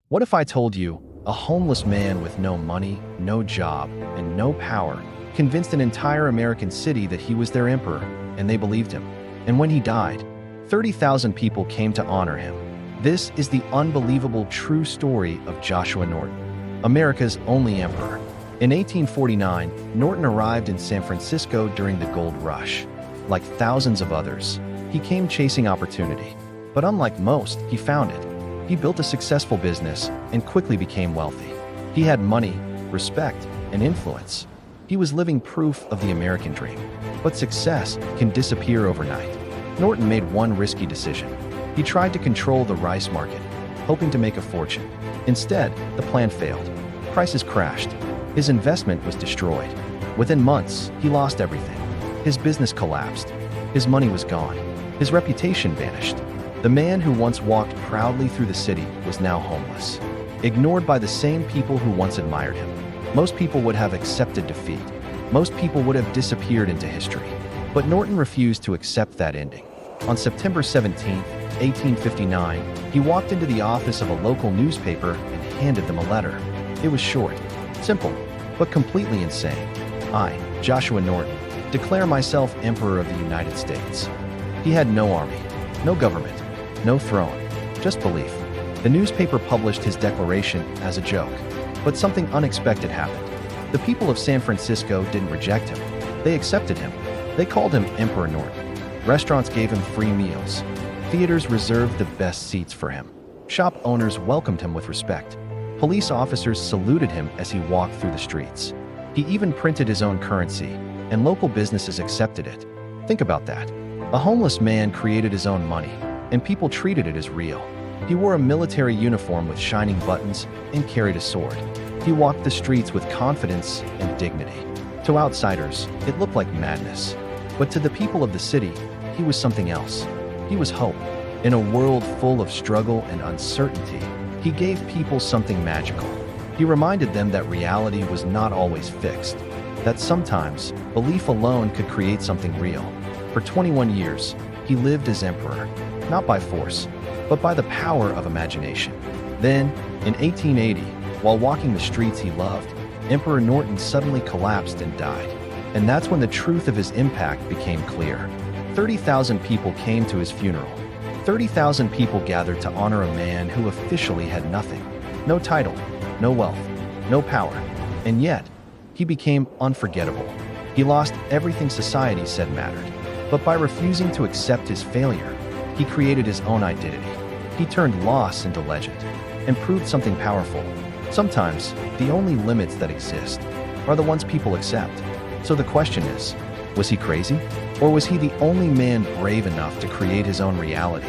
What if I told you a homeless man with no money, no job, and no power convinced an entire American city that he was their emperor, and they believed him? And when he died, 30,000 people came to honor him. This is the unbelievable true story of Joshua Norton, America's only emperor. In 1849, Norton arrived in San Francisco during the gold rush. Like thousands of others, he came chasing opportunity. But unlike most, he found it. He built a successful business and quickly became wealthy. He had money, respect, and influence. He was living proof of the American dream. But success can disappear overnight. Norton made one risky decision. He tried to control the rice market, hoping to make a fortune. Instead, the plan failed. Prices crashed. His investment was destroyed. Within months, he lost everything. His business collapsed. His money was gone. His reputation vanished. The man who once walked proudly through the city was now homeless, ignored by the same people who once admired him. Most people would have accepted defeat. Most people would have disappeared into history. But Norton refused to accept that ending. On September 17, 1859, he walked into the office of a local newspaper and handed them a letter. It was short, simple, but completely insane. I, Joshua Norton, declare myself Emperor of the United States. He had no army, no government, no throne, just belief. The newspaper published his declaration as a joke, but something unexpected happened. The people of San Francisco didn't reject him. They accepted him. They called him Emperor Norton. Restaurants gave him free meals. Theaters reserved the best seats for him. Shop owners welcomed him with respect. Police officers saluted him as he walked through the streets. He even printed his own currency, and local businesses accepted it. Think about that. A homeless man created his own money, and people treated it as real. He wore a military uniform with shining buttons and carried a sword. He walked the streets with confidence and dignity. To outsiders, it looked like madness. But to the people of the city, he was something else. He was hope. In a world full of struggle and uncertainty, he gave people something magical. He reminded them that reality was not always fixed, that sometimes belief alone could create something real. For 21 years, he lived as emperor, not by force, but by the power of imagination. Then, in 1880, while walking the streets he loved, Emperor Norton suddenly collapsed and died. And that's when the truth of his impact became clear. 30,000 people came to his funeral. 30,000 people gathered to honor a man who officially had nothing. No title, no wealth, no power. And yet, he became unforgettable. He lost everything society said mattered. But by refusing to accept his failure, he created his own identity. He turned loss into legend and proved something powerful. Sometimes, the only limits that exist are the ones people accept. So the question is, was he crazy? Or was he the only man brave enough to create his own reality?